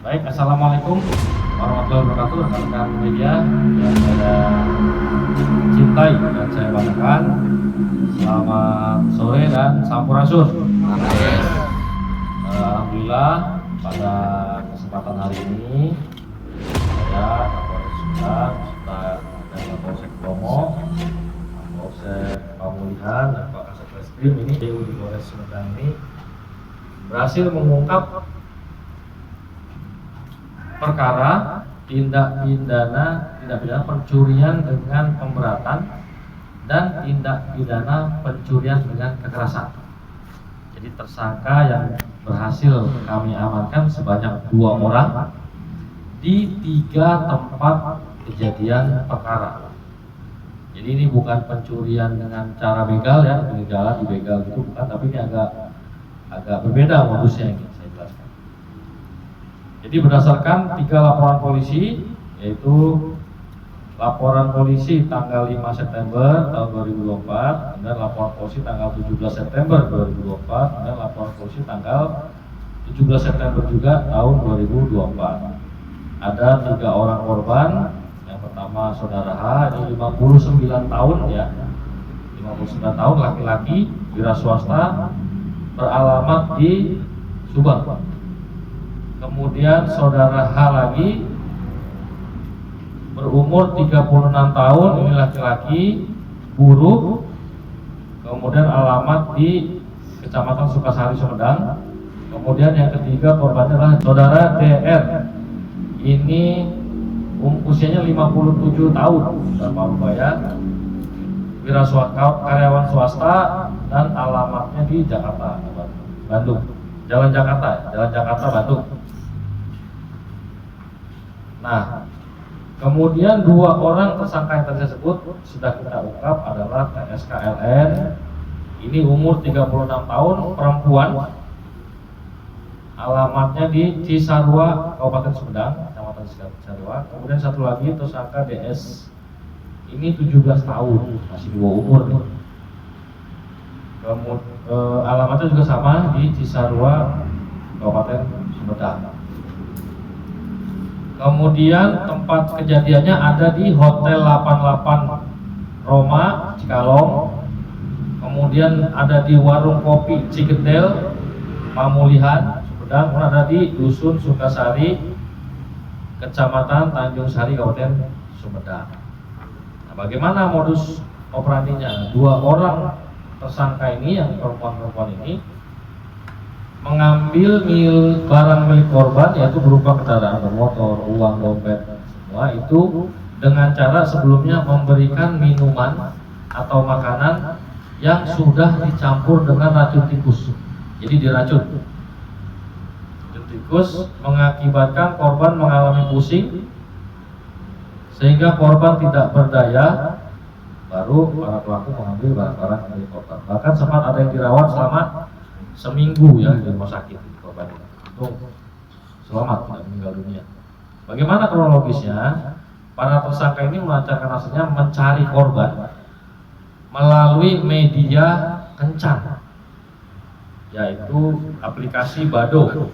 Baik, assalamualaikum warahmatullahi wabarakatuh, rekan-rekan media yang saya cintai dan saya banggakan. Selamat sore dan sampurasun. Alhamdulillah pada kesempatan hari ini saya Kapolres Sumedang dan Kapolsek Bromo, Kapolsek Pamulihan dan Pak Kasat Reskrim ini di Polres Sumedang ini berhasil mengungkap perkara tindak pidana pencurian dengan pemberatan dan tindak pidana pencurian dengan kekerasan. Jadi tersangka yang berhasil kami amankan sebanyak 2 orang di 3 tempat kejadian perkara. Jadi ini bukan pencurian dengan cara begal ya, peninggalan di begal gitu bukan, tapi ini agak berbeda modusnya ini saya jelaskan. Jadi berdasarkan 3 laporan polisi, yaitu laporan polisi tanggal 5 September tahun 2024, dan laporan polisi tanggal 17 September 2024, dan laporan polisi tanggal 17 September juga tahun 2024. Ada 3 orang korban. Yang pertama saudara H, ini 59 tahun ya, 59 tahun, laki-laki, wira swasta, beralamat di Subang. Kemudian saudara H lagi berumur 36 tahun, ini laki-laki, buruh, kemudian alamat di Kecamatan Sukasari, Sumedang. Kemudian yang ketiga korbannya adalah saudara DR, ini usianya 57 tahun, dan Parubaya, karyawan swasta, dan alamatnya di Jakarta, Bandung, Jalan Jakarta, Bandung. Nah, kemudian 2 orang tersangka yang tadi saya sebut sudah kita ungkap adalah TSKLN, ini umur 36 tahun, perempuan, alamatnya di Cisarua, Kabupaten Sumedang, Kecamatan Cisarua. Kemudian satu lagi tersangka DS, ini 17 tahun, masih di bawah umur nih. Alamatnya juga sama di Cisarua, Kabupaten Sumedang. Kemudian tempat kejadiannya ada di Hotel 88 Roma, Cikalong. Kemudian ada di Warung Kopi Cigedel, Pamulihan, Sumedang. Kemudian ada di Dusun Sukasari, Kecamatan Tanjung Sari, Kabupaten Sumedang. Nah, bagaimana modus operandinya? 2 orang tersangka ini, yang perempuan-perempuan ini, mengambil barang milik korban, yaitu berupa kendaraan bermotor, uang, dompet, semua itu dengan cara sebelumnya memberikan minuman atau makanan yang sudah dicampur dengan racun tikus. Jadi diracun. Racun tikus mengakibatkan korban mengalami pusing sehingga korban tidak berdaya. Baru para pelaku mengambil barang-barang milik korban. Bahkan sempat ada yang dirawat selama seminggu ya di rumah sakit korban itu selamat, tidak meninggal dunia. Bagaimana kronologisnya? Para tersangka ini melancarkan aksinya mencari korban melalui media kencan, yaitu aplikasi Badoo,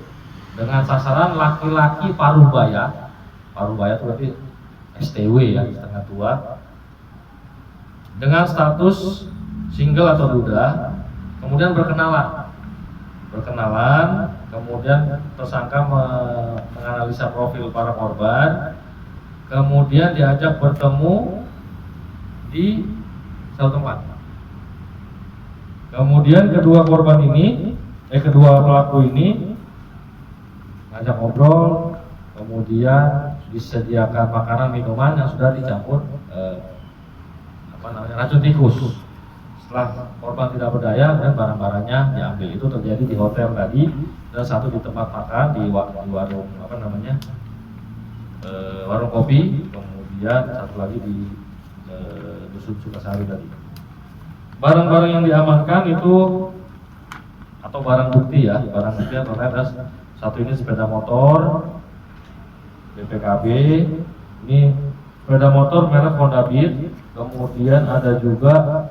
dengan sasaran laki-laki Parubaya. Parubaya itu berarti STW ya, setengah tua, dengan status single atau duda. Kemudian berkenalan, kemudian tersangka menganalisa profil para korban, kemudian diajak bertemu di satu tempat. Kemudian kedua pelaku ini ngajak ngobrol, kemudian disediakan makanan minuman yang sudah dicampur racun tikus. Setelah korban tidak berdaya dan barang-barangnya diambil. Itu terjadi di hotel tadi, dan satu di tempat makan di warung warung kopi, kemudian satu lagi di Dusun Sukasari tadi. Barang-barang yang diamankan itu atau barang bukti ya, barang bukti ada satu ini sepeda motor BPKB, ini sepeda motor merek Honda Beat. Kemudian ada juga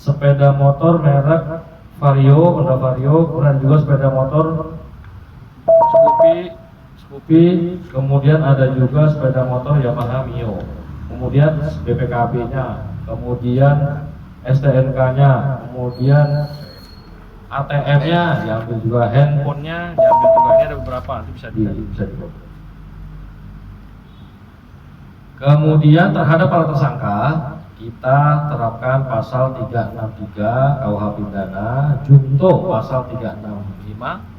sepeda motor merek Vario, Honda Vario, kemudian juga sepeda motor Scoopy, kemudian ada juga sepeda motor Yamaha Mio, kemudian BPKB-nya, kemudian STNK-nya, kemudian ATM-nya diambil juga, handphonenya diambil juga. Ini ada beberapa, nanti bisa di. Kemudian terhadap para tersangka kita terapkan pasal 363 KUH pidana junto pasal 365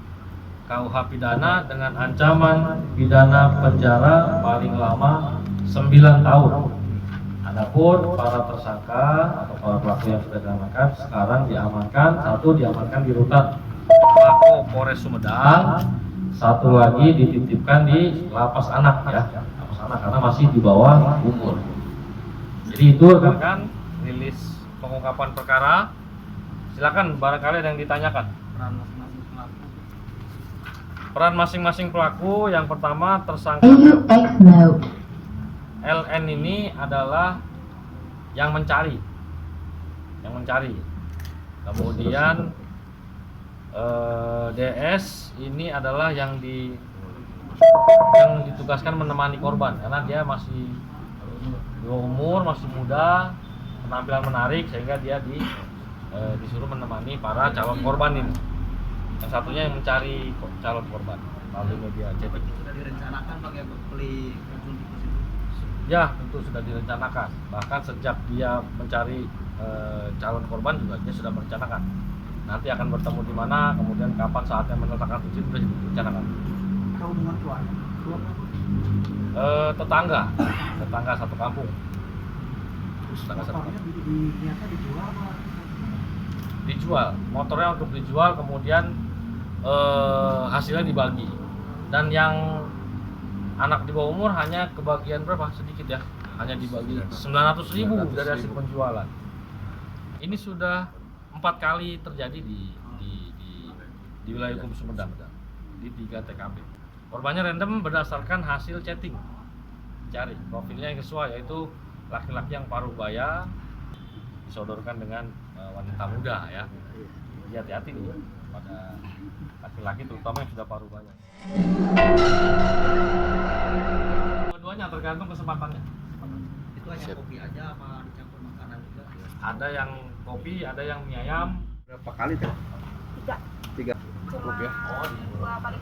KUH pidana dengan ancaman pidana penjara paling lama 9 tahun. Adapun para tersangka atau para pelaku yang sudah diamankan sekarang diamankan, satu diamankan di rutan Mako Polres Sumedang, satu lagi dititipkan di lapas anak ya, lapas anak karena masih di bawah umur. Jadi itu rekan rilis pengungkapan perkara. Silakan barangkali ada yang ditanyakan. Peran masing-masing pelaku yang pertama tersangka LN ini adalah yang mencari. Kemudian DS ini adalah yang ditugaskan menemani korban karena dia masih umur, masih muda, penampilan menarik sehingga dia disuruh menemani para calon korban ini. Yang satunya yang mencari calon korban melalui media chatting. Sudah direncanakan pakai beli racun tikus itu? Ya, tentu sudah direncanakan. Bahkan sejak dia mencari calon korban juga dia sudah merencanakan. Nanti akan bertemu di mana, kemudian kapan saatnya meletakkan racun sudah direncanakan. Tahu dengan tuannya? Tetangga satu kampung. Motornya dijual apa? Dijual, motornya untuk dijual, kemudian hasilnya dibagi. Dan yang anak di bawah umur hanya kebagian berapa? Sedikit ya, hanya dibagi 900.000 dari hasil penjualan. Ini sudah 4 kali terjadi di wilayah hukum Sumedang di 3 TKP. Korbannya random berdasarkan hasil chatting, cari profilnya yang sesuai, yaitu laki-laki yang paruh baya disodorkan dengan wanita muda ya. Jadi hati-hati nih pada laki-laki terutama yang sudah paruh baya. Dua-duanya tergantung kesempatannya. Itu hanya kopi aja apa dicampur makanan juga? Ada yang kopi, ada yang mie ayam. Berapa kali teh? 3. Tiga. Cuma Cukup ya? dua kali